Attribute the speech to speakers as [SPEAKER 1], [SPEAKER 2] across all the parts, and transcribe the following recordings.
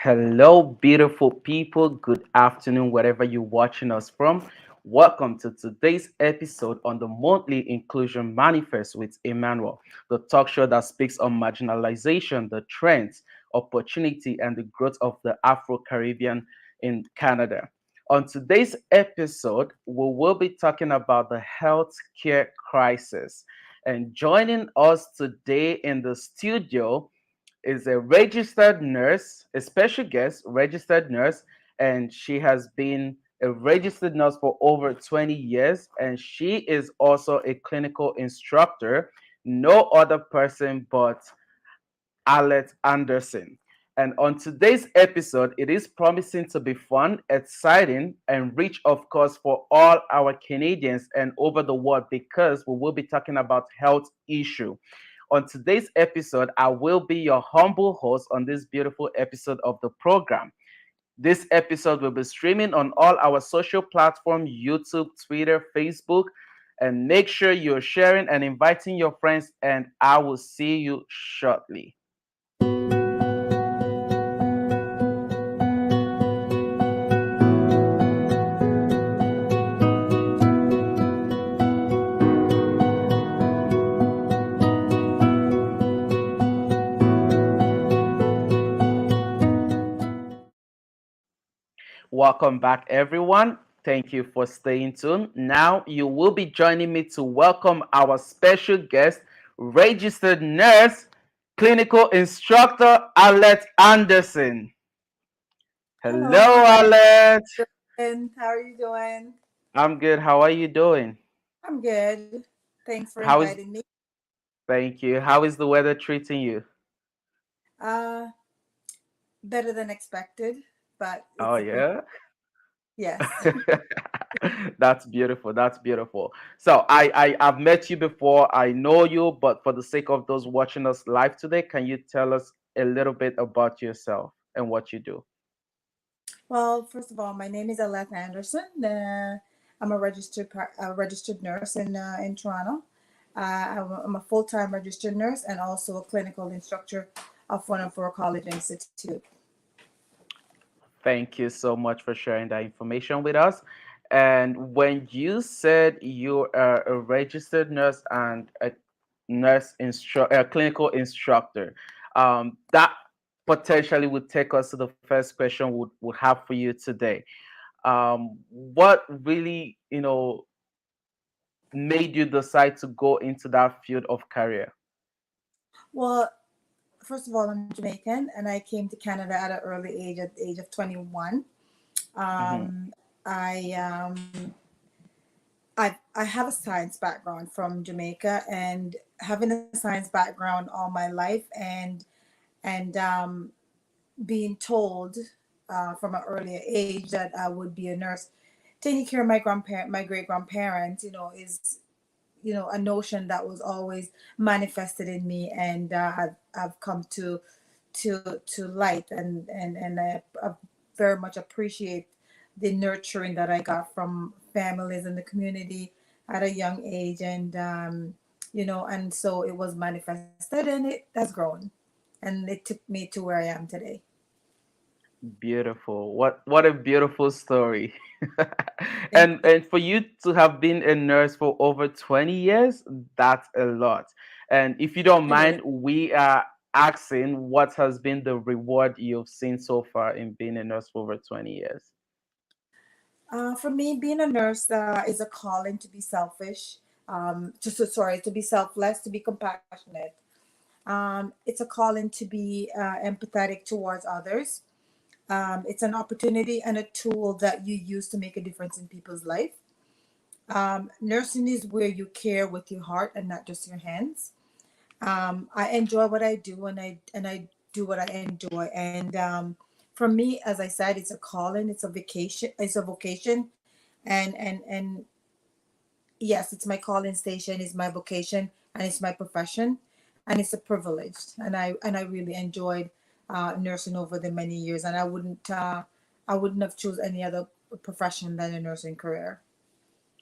[SPEAKER 1] Hello, beautiful people. Good afternoon, wherever you're watching us from. Welcome to today's episode on the Monthly Inclusion Manifest with Emmanuel, the talk show that speaks on marginalization, the trends, opportunity, and the growth of the Afro Caribbean in Canada. On today's episode, we will be talking about the healthcare crisis. And joining us today in the studio is a registered nurse, a special guest registered nurse, and she has been a registered nurse for over 20 years, and she is also a clinical instructor. No other person but Alette Anderson. And on today's episode, it is promising to be fun, exciting, and rich, of course, for all our Canadians and over the world because we will be talking about health issue. On today's episode, I will be your humble host on this beautiful episode of the program. This episode will be streaming on all our social platforms YouTube, Twitter, Facebook. And make sure you're sharing and inviting your friends, and I will see you shortly. Welcome back, everyone. Thank you for staying tuned. Now, you will be joining me to welcome our special guest, registered nurse, clinical instructor, Alette Anderson.
[SPEAKER 2] Hello,
[SPEAKER 1] Hello, Alette.
[SPEAKER 2] and how are you doing?
[SPEAKER 1] I'm good. How are you doing?
[SPEAKER 2] I'm good. Thanks for
[SPEAKER 1] How is,
[SPEAKER 2] inviting me.
[SPEAKER 1] thank you. How is the weather treating you?
[SPEAKER 2] Uh, Better than expected, but
[SPEAKER 1] Oh,
[SPEAKER 2] it's a pretty
[SPEAKER 1] yeah.
[SPEAKER 2] yes.
[SPEAKER 1] That's beautiful. That's beautiful. So I've met you before. I know you, but for the sake of those watching us live today, can you tell us a little bit about yourself and what you do?
[SPEAKER 2] Well, first of all, my name is Alette Anderson. I'm a registered nurse in Toronto. I'm a full time registered nurse and also a clinical instructor of one of our college institute.
[SPEAKER 1] Thank you so much for sharing that information with us. And when you said you are a registered nurse and a clinical instructor, that potentially would take us to the first question would have for you today. What really, made you decide to go into that field of career?
[SPEAKER 2] Well, first of all, I'm Jamaican and I came to Canada at an early age, at the age of 21.
[SPEAKER 1] Hmm.
[SPEAKER 2] Um, I I have a science background from Jamaica, and having a science background all my life, and being told from an earlier age that I would be a nurse, taking care of my great grandparents, is a notion that was always manifested in me, and I've come to light, and I very much appreciate the nurturing that I got from families in the community at a young age, and so it was manifested, and it has grown, and it took me to where I am today.
[SPEAKER 1] Beautiful. What a beautiful story.
[SPEAKER 2] Thank you.
[SPEAKER 1] And for you to have been a nurse for over 20 years, that's a lot. And if you don't
[SPEAKER 2] It is.
[SPEAKER 1] mind, we are asking what has been the reward you've seen so far in being a nurse for over 20 years.
[SPEAKER 2] For me, being a nurse is a calling to be selfish, to be selfless, to be compassionate. It's a calling to be empathetic towards others. It's an opportunity and a tool that you use to make a difference in people's life. Nursing is where you care with your heart and not just your hands. I enjoy what I do, and I do what I enjoy. And for me, as I said, it's a calling, it's a vacation, it's a vocation, and yes, it's my calling station, it's my vocation, and it's my profession, and it's a privilege. And I really enjoyed nursing over the many years, and I wouldn't have choose any other profession than a nursing career.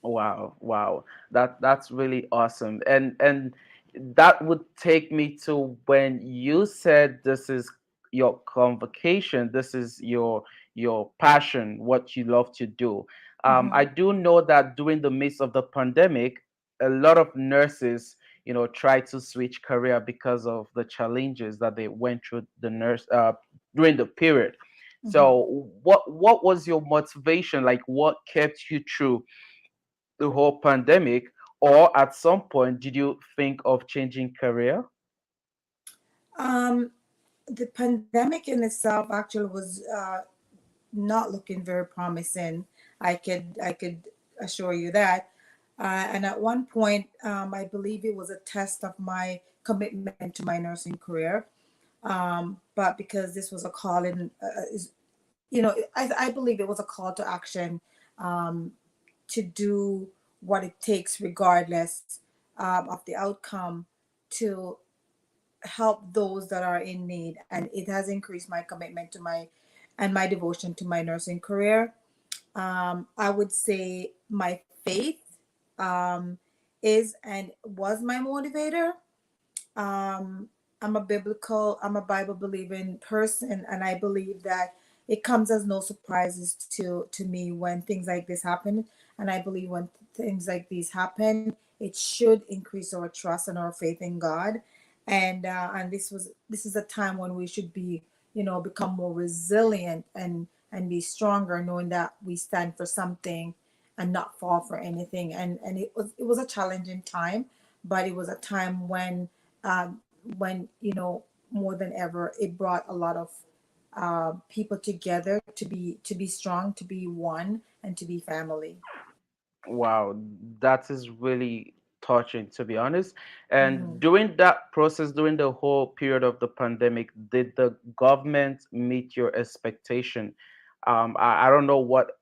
[SPEAKER 1] Wow, wow. That's really awesome. And that would take me to when you said this is your convocation. This is your passion, what you love to do. I
[SPEAKER 2] Mhm.
[SPEAKER 1] do know that during the midst of the pandemic, a lot of nurses, try to switch career because of the challenges that they went through the nurse during the period.
[SPEAKER 2] Mhm.
[SPEAKER 1] So what was your motivation? Like, what kept you through the whole pandemic? Or at some point, did you think of changing career?
[SPEAKER 2] Um, the pandemic in itself actually was not looking very promising. I could assure you that. And at one point, I believe it was a test of my commitment to my nursing career. But because this was a call in, I believe it was a call to action, um, to do what it takes, regardless of the outcome, to help those that are in need. And it has increased my commitment to my and my devotion to my nursing career. I would say my faith um, is and was my motivator. um I'm a Bible believing person, and I believe that it comes as no surprises to me when things like this happen. And I believe when things like these happen, it should increase our trust and our faith in God. And this is a time when we should be, become more resilient and be stronger, knowing that we stand for something and not fall for anything. And it was a challenging time, but it was a time um, when, more than ever, it brought a lot of people together to be strong, to be one, and to be family.
[SPEAKER 1] Wow, that is really touching, to be honest. And
[SPEAKER 2] Hmm.
[SPEAKER 1] during that process, during the whole period of the pandemic, did the government meet your expectation? I don't know what,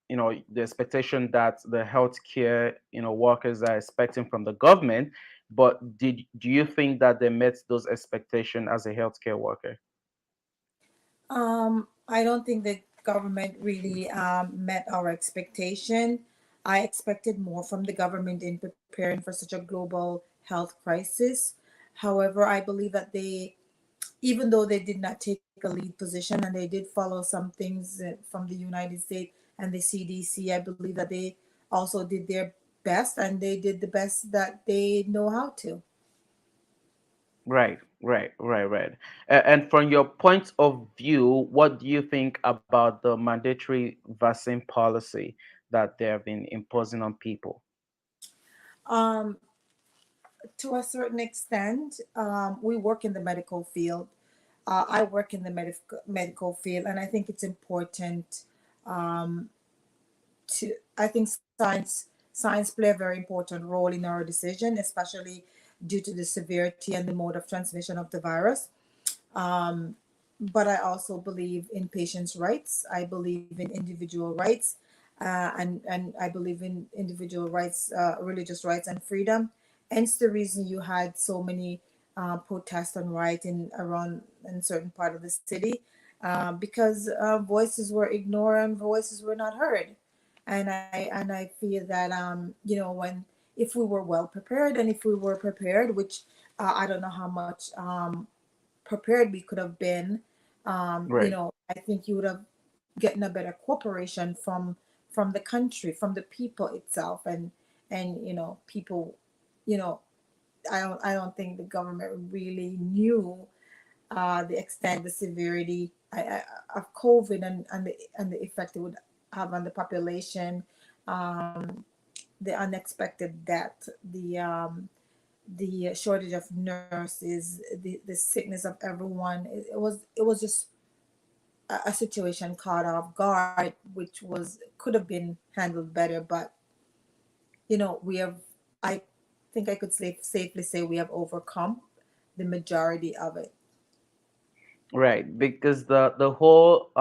[SPEAKER 1] the expectation that the healthcare, workers are expecting from the government, but do you think that they met those expectations as a healthcare worker?
[SPEAKER 2] I don't think the government really met our expectation. I expected more from the government in preparing for such a global health crisis. However, I believe that they, even though they did not take a lead position and they did follow some things from the United States and the CDC, I believe that they also did their best, and they did the best that they know how to.
[SPEAKER 1] Right, right, right, right. And from your point of view, what do you think about the mandatory vaccine policy that they have been imposing on people?
[SPEAKER 2] Um, to a certain extent, we work in the medical field. I work in the medical field, and I think it's important um, I think science play a very important role in our decision, especially due to the severity and the mode of transmission of the virus. Um, but I also believe in patients' rights. I believe in individual rights, and I believe in individual rights, religious rights, and freedom. Hence the reason you had so many protests and riots around in certain part of the city, because voices were ignored and voices were not heard. And I feel that, when, if we were well prepared, and if we were prepared, which I don't know how much prepared we could have been,
[SPEAKER 1] Right,
[SPEAKER 2] I think you would have gotten a better cooperation from the country, from the people itself. And people, you know I don't think the government really knew the extent, the severity of COVID, and the effect it would have on the population, um, the unexpected death, the shortage of nurses, the sickness of everyone. It was just a situation caught off guard, which could have been handled better. But we have. I think I could safely say we have overcome the majority of it.
[SPEAKER 1] right. Because the whole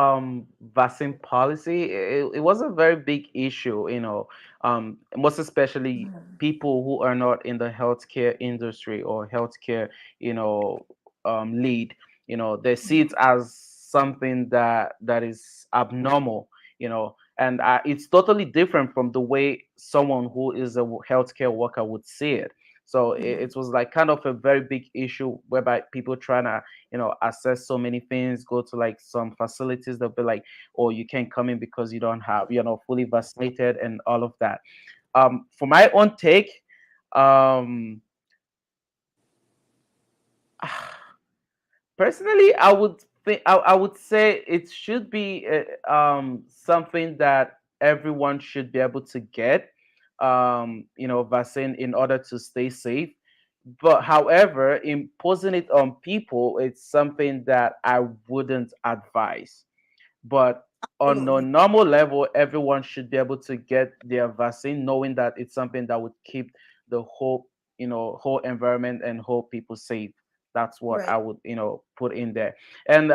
[SPEAKER 1] vaccine policy, it was a very big issue, most especially people who are not in the healthcare industry or healthcare, lead. They see it as something that is abnormal, and it's totally different from the way someone who is a healthcare worker would see it. So
[SPEAKER 2] Mhm.
[SPEAKER 1] it was like kind of a very big issue whereby people trying to, access so many things, go to like some facilities, they'll be like, oh, you can't come in because you don't have, fully vaccinated and all of that. For my own take, um personally, I would say it should be something that everyone should be able to get, vaccine in order to stay safe. But however, imposing it on people, it's something that I wouldn't advise. But on a
[SPEAKER 2] Absolutely.
[SPEAKER 1] normal level, everyone should be able to get their vaccine, knowing that it's something that would keep the whole environment and whole people safe. That's what
[SPEAKER 2] Right.
[SPEAKER 1] I would, put in there. And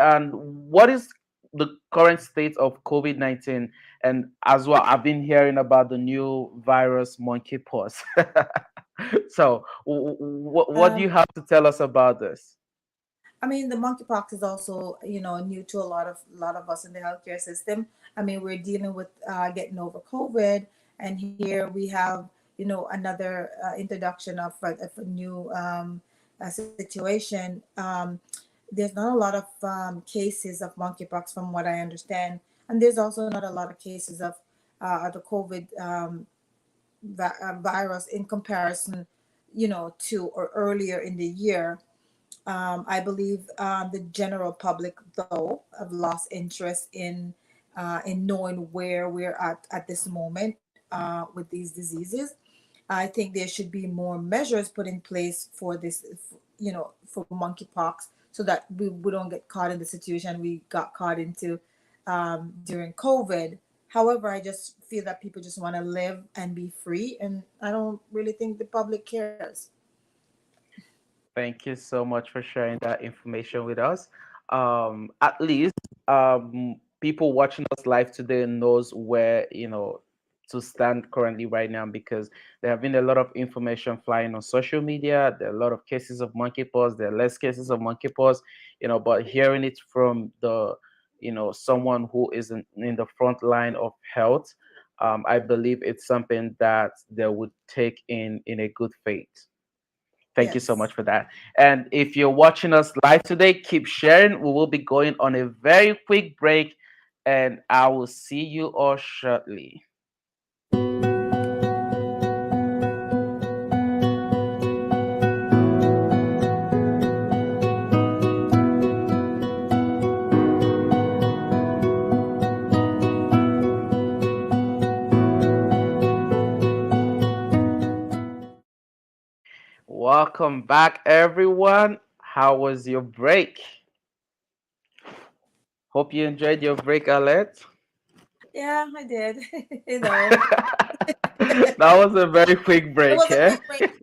[SPEAKER 1] what is the current state of COVID-19? And as well, I've been hearing about the new virus, monkeypox. So, what do you
[SPEAKER 2] Um,
[SPEAKER 1] have to tell us about this?
[SPEAKER 2] I mean, the monkeypox is also, new to a lot of us in the healthcare system. I mean, we're dealing with getting over COVID, and here we have, another introduction of a new situation. There's not a lot of cases of monkeypox, from what I understand, and there's also not a lot of cases of the COVID virus in comparison, to or earlier in the year. I believe the general public, though, have lost interest in knowing where we're at this moment with these diseases. I think there should be more measures put in place for this, for monkeypox, so that we don't get caught in the situation we got caught into during COVID. However, I just feel that people just want to live and be free, and I don't really think the public cares.
[SPEAKER 1] Thank you so much for sharing that information with us. At least people watching us live today knows where to stand currently right now, because there have been a lot of information flying on social media. There are a lot of cases of monkeypox. There are less cases of monkeypox, but hearing it from the someone who is in the front line of health, I believe it's something that they would take in a good faith. Thank you so
[SPEAKER 2] Yes.
[SPEAKER 1] much for that. And if you're watching us live today, keep sharing. We will be going on a very quick break, and I will see you all shortly. Welcome back, everyone. How was your break? Hope you enjoyed your break, Alette.
[SPEAKER 2] Yeah, I did.
[SPEAKER 1] That
[SPEAKER 2] It
[SPEAKER 1] was a very quick break,
[SPEAKER 2] was a
[SPEAKER 1] eh?
[SPEAKER 2] quick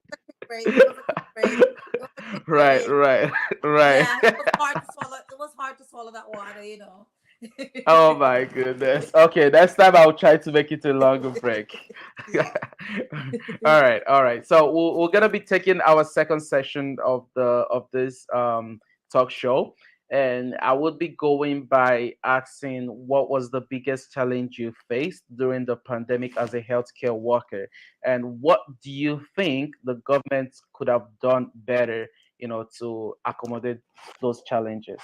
[SPEAKER 2] break. It was a quick break. It was a quick break. It was a quick
[SPEAKER 1] Right,
[SPEAKER 2] break.
[SPEAKER 1] right, right.
[SPEAKER 2] Yeah, it was hard to swallow. It was hard to swallow that water.
[SPEAKER 1] Oh my goodness. Okay, next time I'll try to make it a longer break. All right, all right. So we're gonna be taking our second session of this talk show, and I would be going by asking what was the biggest challenge you faced during the pandemic as a healthcare worker, and what do you think the government could have done better, to accommodate those challenges.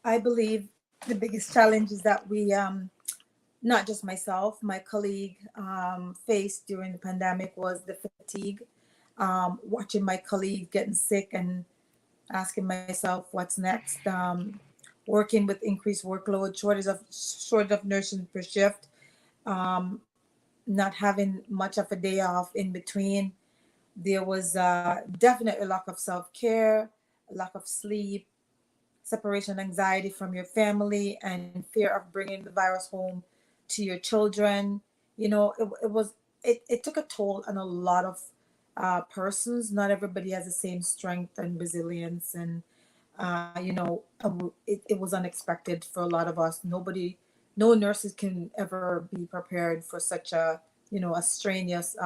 [SPEAKER 2] I believe the biggest challenge is that we, not just myself, my colleague, faced during the pandemic was the fatigue. Watching my colleague getting sick and asking myself what's next. Working with increased workload, shortage of nursing per shift, not having much of a day off in between. There was definitely lack of self care, lack of sleep, separation anxiety from your family, and fear of bringing the virus home to your children. It took a toll on a lot of persons. Not everybody has the same strength and resilience, and it was unexpected for a lot of us. No nurses can ever be prepared for such a strenuous,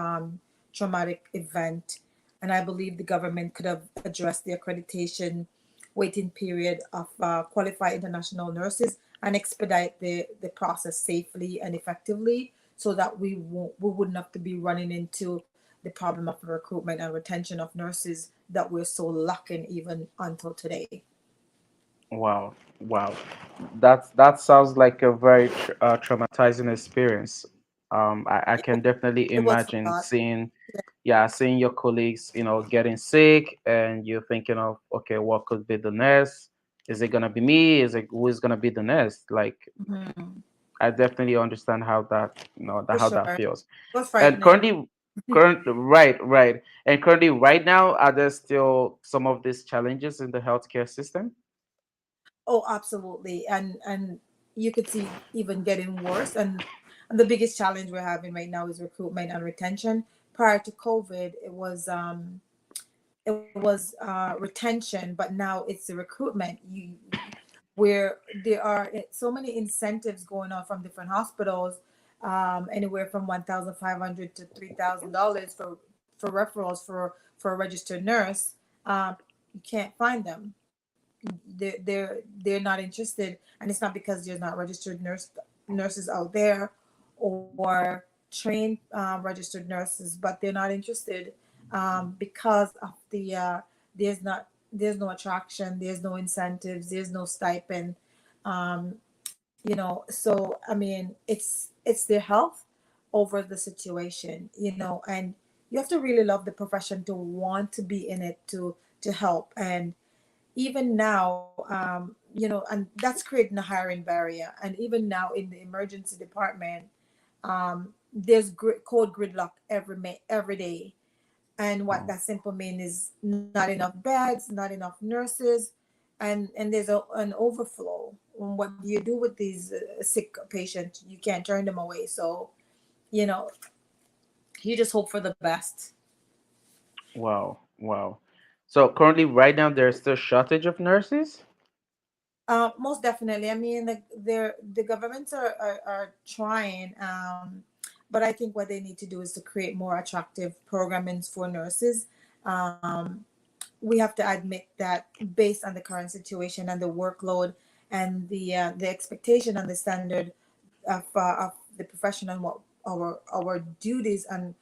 [SPEAKER 2] traumatic event. And I believe the government could have addressed the accreditation waiting period of qualified international nurses and expedite the process safely and effectively, so that we wouldn't have to be running into the problem of recruitment and retention of nurses that we're so lacking even until today.
[SPEAKER 1] Wow, wow, that sounds like a very traumatizing experience. I
[SPEAKER 2] It,
[SPEAKER 1] can definitely
[SPEAKER 2] it was for
[SPEAKER 1] imagine
[SPEAKER 2] God.
[SPEAKER 1] seeing, yeah, seeing your colleagues, getting sick, and you're thinking of, okay, what could be the next? Is it gonna be me? Is it who is gonna be the next? Like,
[SPEAKER 2] Mhm.
[SPEAKER 1] I definitely understand how that,
[SPEAKER 2] For
[SPEAKER 1] how that
[SPEAKER 2] sure. It
[SPEAKER 1] feels.
[SPEAKER 2] was
[SPEAKER 1] And
[SPEAKER 2] frightening.
[SPEAKER 1] right, and currently, right now, are there still some of these challenges in the healthcare system?
[SPEAKER 2] Oh, absolutely. And you could see even getting worse. And the biggest challenge we're having right now is recruitment and retention. Prior to COVID, it was retention, but now it's the recruitment. Where there are so many incentives going on from different hospitals, anywhere from $1,500 to $3,000 for referrals for a registered nurse. You can't find them. They're not interested, and it's not because there's not registered nurses out there or trained registered nurses, but they're not interested because of there's not there's no attraction, there's no incentives, there's no stipend. um, so I mean, it's their health over the situation, and you have to really love the profession to want to be in it, to help. And even now, and that's creating a hiring barrier. And even now in the emergency department, there's code gridlock every day. And what
[SPEAKER 1] Oh,
[SPEAKER 2] that simple mean is not enough beds, not enough nurses, and there's an overflow. What do you do with these sick patients? You can't turn them away. So you know you just hope for the best.
[SPEAKER 1] wow, wow. So currently, right now, there's still shortage of nurses.
[SPEAKER 2] Most definitely. I mean, the governments are trying, but I think what they need to do is to create more attractive programmings for nurses. Um, we have to admit that based on the current situation and the workload and the expectation and the standard of the profession and what our duties and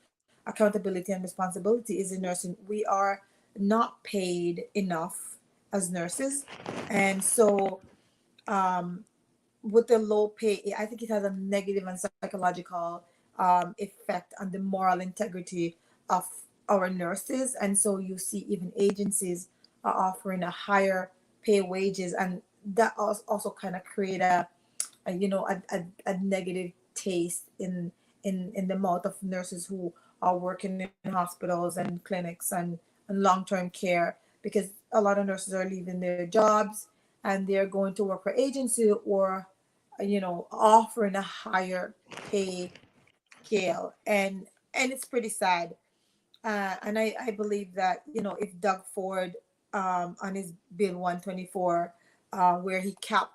[SPEAKER 2] accountability and responsibility is in nursing, we are not paid enough as nurses. And so with the low pay, I think it has a negative and psychological effect on the moral integrity of our nurses. And so you see, even agencies are offering a higher pay wages, and that also kind of create a negative taste in the mouth of nurses who are working in hospitals and clinics and long-term care, because a lot of nurses are leaving their jobs and they're going to work for agency, or offering a higher pay scale. And it's pretty sad. And I believe that, if Doug Ford, on his bill 124, where he capped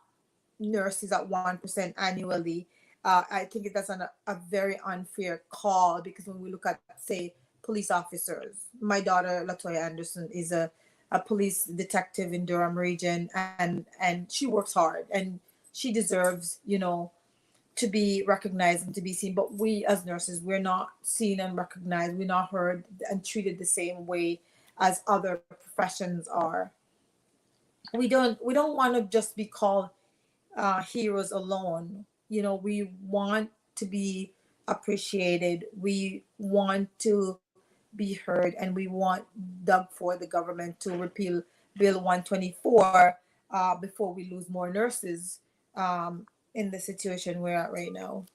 [SPEAKER 2] nurses at 1% annually, I think that's a very unfair call, because when we look at, say, police officers, my daughter Latoya Anderson is a police detective in Durham region, and she works hard, and she deserves, to be recognized and to be seen. But we as nurses, we're not seen and recognized. We're not heard and treated the same way as other professions are. We don't want to just be called heroes alone. We want to be appreciated. We want to be heard, and we want Doug for the government to repeal Bill 124 before we lose more nurses in the situation we're at right now.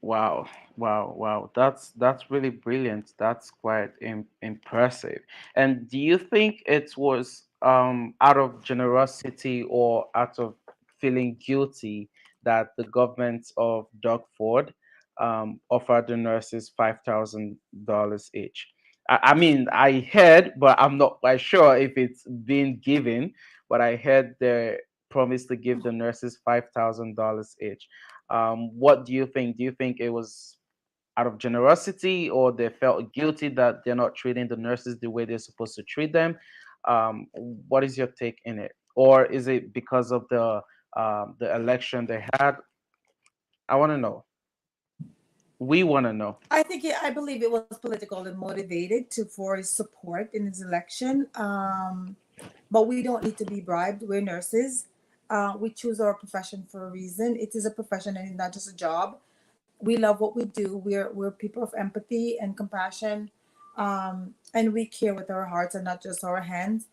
[SPEAKER 1] Wow, wow. That's really brilliant. That's quite impressive. And do you think it was out of generosity or out of feeling guilty that the government of Doug Ford offered the nurses $5,000 each? I mean, I heard, but I'm not quite sure if it's been given. But I heard they promised to give the nurses $5,000 each. What do you think? Do you think it was out of generosity, or they felt guilty that they're not treating the nurses the way they're supposed to treat them? What is your take in it? Or is it because of the election they had? I want to know. We want to know.
[SPEAKER 2] I believe it was political and motivated to for his support in his election. But we don't need to be bribed. We're nurses. We choose our profession for a reason. It is a profession and not just a job. We love what we do. We're people of empathy and compassion, and we care with our hearts and not just our hands.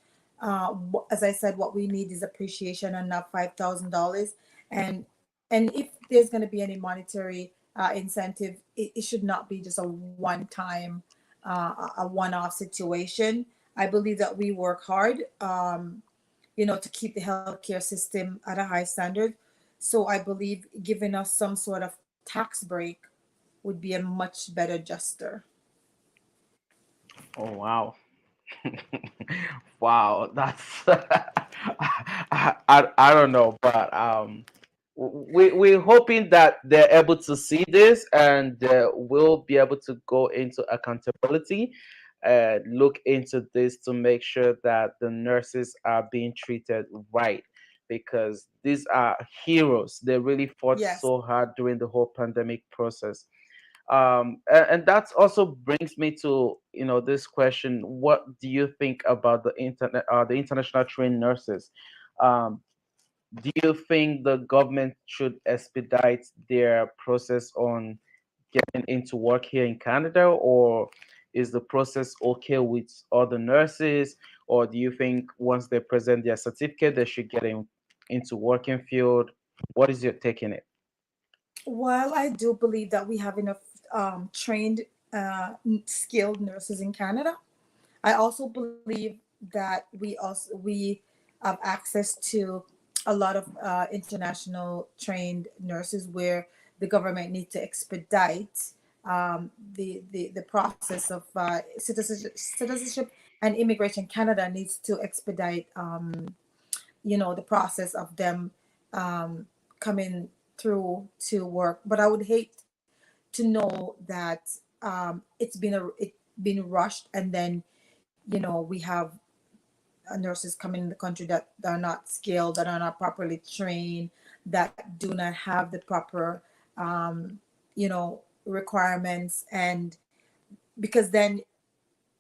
[SPEAKER 2] As I said, what we need is appreciation and not $5,000. And if there's going to be any monetary incentive, it should not be just a one time, a one off situation. I believe that we work hard, to keep the healthcare system at a high standard. So I believe giving us some sort of tax break would be a much better gesture.
[SPEAKER 1] Oh wow. Wow, that's I don't know, but we're hoping that they're able to see this and we'll be able to go into accountability and look into this to make sure that the nurses are being treated right, because these are heroes. They really fought
[SPEAKER 2] Yes.
[SPEAKER 1] so hard during the whole pandemic process. And that also brings me to, this question: what do you think about the international trained nurses? um, do you think the government should expedite their process on getting into work here in Canada, or is the process okay with other nurses? Or do you think once they present their certificate they should get into working field? What is your take in it?
[SPEAKER 2] While I do believe that we have enough trained, skilled nurses in Canada, I also believe that we have access to a lot of international trained nurses where the government needs to expedite the process of citizenship and immigration. Canada needs to expedite the process of them um, coming through to work. But I would hate to know that it's been rushed, and then we have nurses coming in the country that are not skilled, that are not properly trained, that do not have the proper requirements. And because then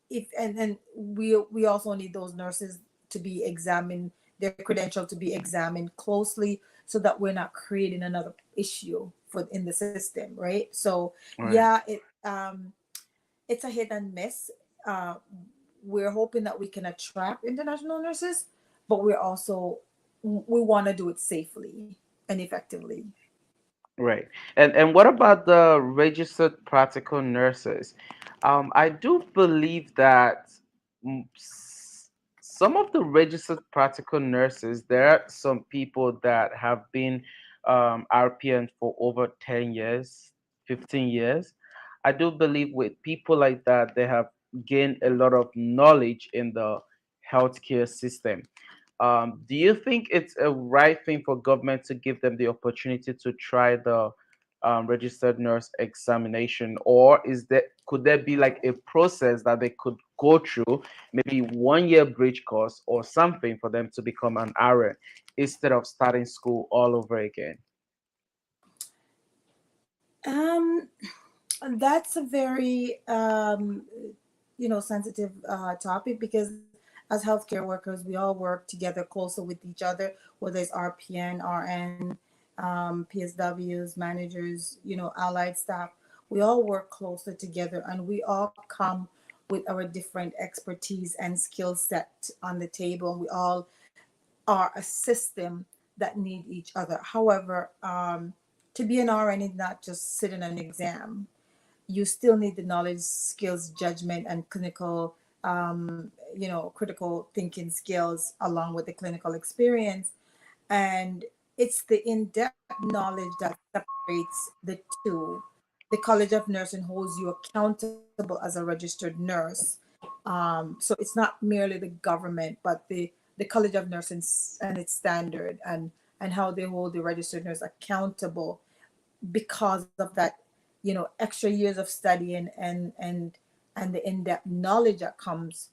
[SPEAKER 2] if and we also need those nurses to be examined, their credential to be examined closely, so that we're not creating another issue for in the system, right? So
[SPEAKER 1] Right.
[SPEAKER 2] yeah, it's a hit and miss. uh, we're hoping that we can attract international nurses, but we want to do it safely and effectively.
[SPEAKER 1] Right. And what about the registered practical nurses? I do believe that some of the registered practical nurses, there are some people that have been RPN for over 10 years, 15 years. I do believe with people like that, they have gained a lot of knowledge in the healthcare system. Do you think it's a right thing for government to give them the opportunity to try the registered nurse examination, or could there be like a process that they could go through, maybe 1 year bridge course or something for them to become an RN instead of starting school all over again?
[SPEAKER 2] um that's a very sensitive topic, because as healthcare workers we all work together closer with each other, whether it's RPN, RN, PSWs, managers, allied staff. We all work closer together, and we all come with our different expertise and skill set on the table, and we all are a system that need each other. However, to be an RN is not just sit in an exam. You still need the knowledge, skills, judgment, and clinical, critical thinking skills, along with the clinical experience. And it's the in-depth knowledge that separates the two. The College of Nursing holds you accountable as a registered nurse. So it's not merely the government, but the College of Nursing and its standard, and how they hold the registered nurse accountable because of that, extra years of studying, and the in-depth knowledge that comes.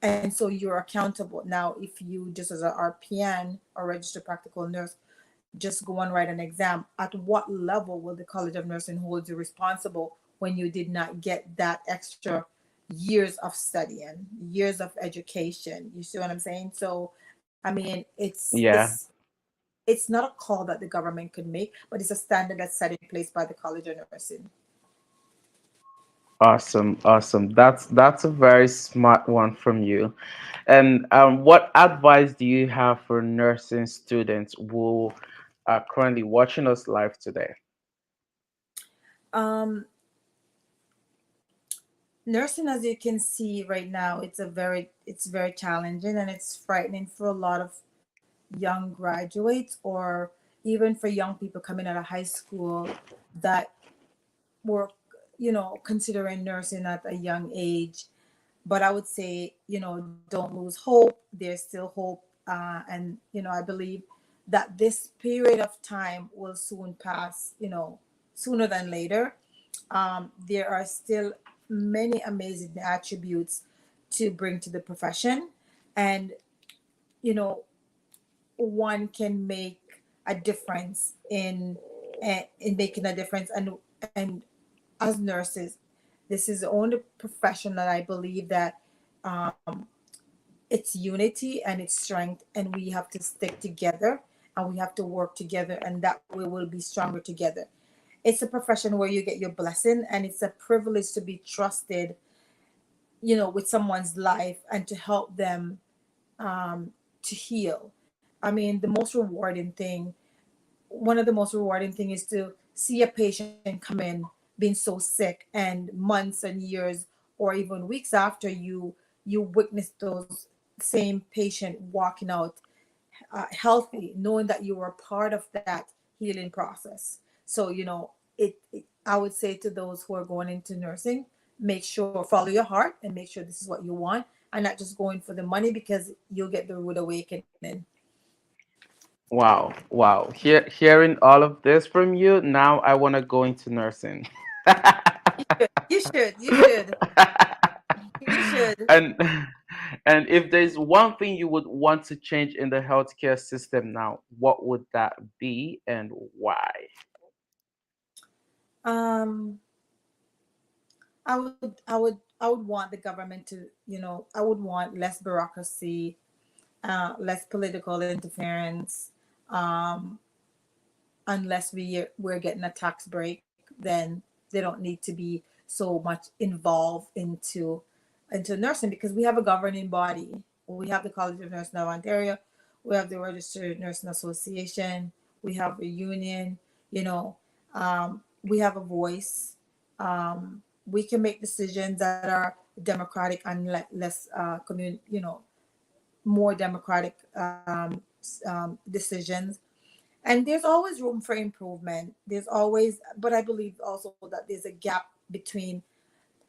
[SPEAKER 2] And so you're accountable now. If you just as a RPN or registered practical nurse, just go and write an exam. At what level will the College of Nursing hold you responsible when you did not get that extra years of studying, years of education? You see what I'm saying? So, I mean,
[SPEAKER 1] Yeah.
[SPEAKER 2] it's not a call that the government could make, but it's a standard that's set in place by the College of Nursing.
[SPEAKER 1] Awesome, awesome. That's a very smart one from you. And what advice do you have for nursing students who are currently watching us live today?
[SPEAKER 2] Um, Nursing, as you can see right now, it's very challenging and it's frightening for a lot of young graduates, or even for young people coming out of high school that were, considering nursing at a young age. But I would say, don't lose hope. There's still hope. And, I believe that this period of time will soon pass, sooner than later. There are still many amazing attributes to bring to the profession. And, you know, one can make a difference in making a difference. And as nurses, this is the only profession that I believe that um, it's unity and it's strength, and we have to stick together and we have to work together, and that way we'll be stronger together. It's a profession where you get your blessing, and it's a privilege to be trusted, with someone's life and to help them to heal. I mean, one of the most rewarding thing is to see a patient come in being so sick, and months and years or even weeks after you witness those same patient walking out healthy, knowing that you were part of that healing process. So, I would say to those who are going into nursing, make sure, follow your heart and make sure this is what you want, and not just going for the money, because you'll get the rude awakening.
[SPEAKER 1] Wow, wow. Hearing all of this from you, now I want to go into nursing.
[SPEAKER 2] You should. You should.
[SPEAKER 1] and and if there's one thing you would want to change in the healthcare system now, what would that be and why?
[SPEAKER 2] Um, I would want the government to, I would want less bureaucracy, less political interference. Um, Unless we're getting a tax break, then they don't need to be so much involved into nursing, because we have a governing body. We have the College of Nursing of Ontario, we have the Registered Nursing Association, we have a union, we have a voice. We can make decisions that are democratic and less more democratic decisions. And there's always room for improvement. There's always, but I believe also that there's a gap between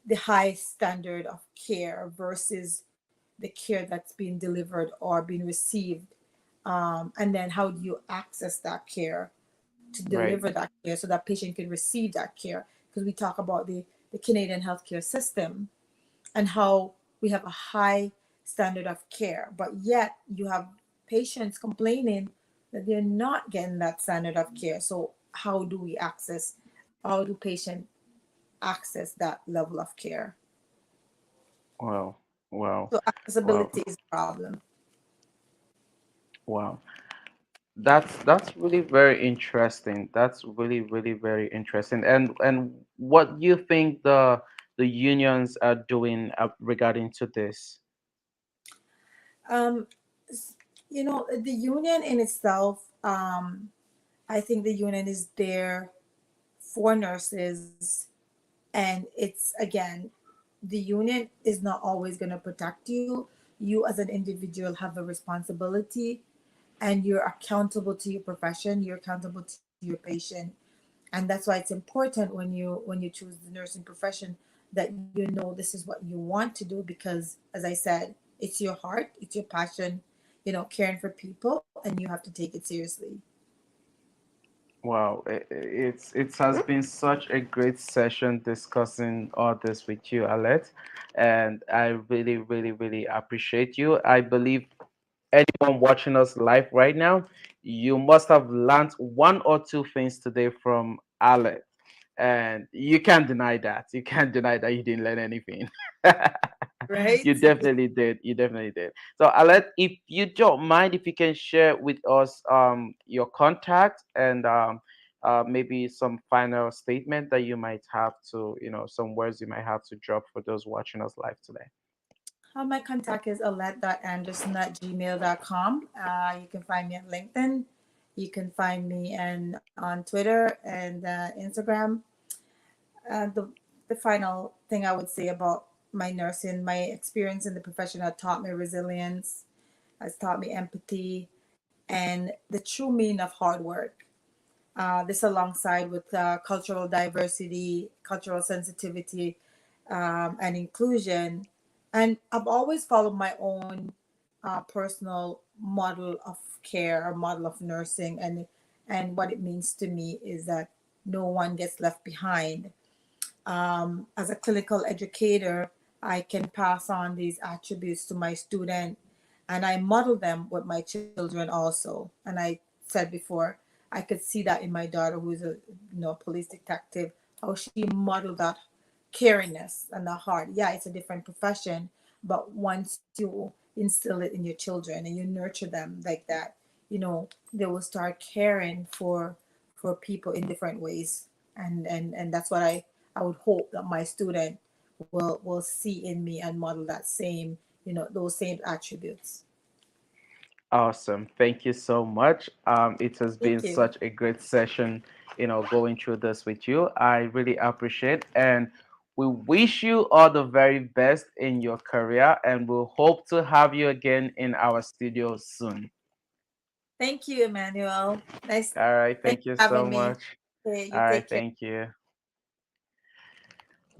[SPEAKER 2] the high standard of care versus the care that's being delivered or being received. And then how do you access that care to deliver
[SPEAKER 1] Right.
[SPEAKER 2] that care so that patient can receive that care? Because we talk about the Canadian healthcare system and how we have a high standard of care, but yet you have patients complaining that they're not getting that standard of care. So how do patients access that level of care?
[SPEAKER 1] Wow. Wow.
[SPEAKER 2] So
[SPEAKER 1] Wow.
[SPEAKER 2] accessibility is a problem.
[SPEAKER 1] Wow. That's really very interesting. That's really, really very interesting. And what do you think the unions are doing regarding to this?
[SPEAKER 2] Um, the union in itself, I think the union is there for nurses, and it's, again, the union is not always going to protect you. You as an individual have a responsibility, and you're accountable to your profession, you're accountable to your patient. And that's why it's important when you choose the nursing profession, that you know this is what you want to do, because, as I said, it's your heart, it's your passion, caring for people, and you have to take it seriously.
[SPEAKER 1] Wow, it has been such a great session discussing all this with you, Alette, and I really, really, really appreciate you. I believe anyone watching us live right now you must have learned one or two things today from Alex. And you can't deny that. You can't deny that you didn't learn anything. You
[SPEAKER 2] Right?
[SPEAKER 1] definitely did. You definitely did. So, Alex, if you don't mind, if you can share with us your contact and maybe some final statement that you might have to, some words you might have to drop for those watching us live today.
[SPEAKER 2] My contact is alette.anderson@gmail.com. You can find me on LinkedIn. You can find me on Twitter and Instagram. The final thing I would say about my nursing, my experience in the profession has taught me resilience, has taught me empathy, and the true meaning of hard work. This alongside with cultural diversity, cultural sensitivity, and inclusion. And I've always followed my own personal model of care or model of nursing, and what it means to me is that no one gets left behind. As a clinical educator, I can pass on these attributes to my student, and I model them with my children also. And I said before, I could see that in my daughter, who is a police detective, how she modeled that caringness and the heart. Yeah, it's a different profession, but once you instill it in your children and you nurture them like that, they will start caring for people in different ways. And that's what I would hope that my student will see in me and model that same, those same attributes.
[SPEAKER 1] Awesome. Thank you so much. It has been
[SPEAKER 2] Thank you.
[SPEAKER 1] such a great session, going through this with you. I really appreciate, and we wish you all the very best in your career, and we'll hope to have you again in our studio soon.
[SPEAKER 2] Thank you, Emmanuel. Nice.
[SPEAKER 1] All right.
[SPEAKER 2] Thanks
[SPEAKER 1] Thank you
[SPEAKER 2] for
[SPEAKER 1] so
[SPEAKER 2] having me.
[SPEAKER 1] much.
[SPEAKER 2] Okay,
[SPEAKER 1] All
[SPEAKER 2] you
[SPEAKER 1] right.
[SPEAKER 2] take care.
[SPEAKER 1] Thank you.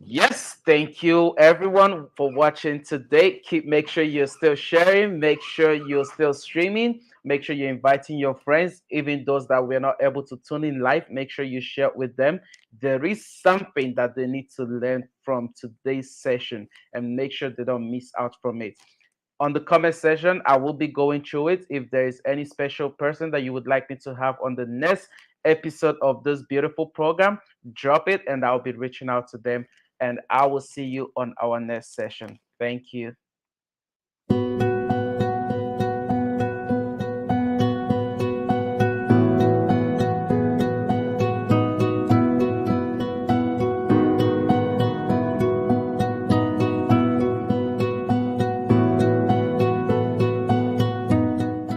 [SPEAKER 1] Yes, thank you everyone for watching today. Make sure you're still sharing, make sure you're still streaming, make sure you're inviting your friends, even those that we're not able to tune in live, make sure you share with them. There is something that they need to learn from today's session, and make sure they don't miss out from it. On the comment section, I will be going through it. If there is any special person that you would like me to have on the next episode of this beautiful program, drop it and I'll be reaching out to them. And I will see you on our next session. Thank you.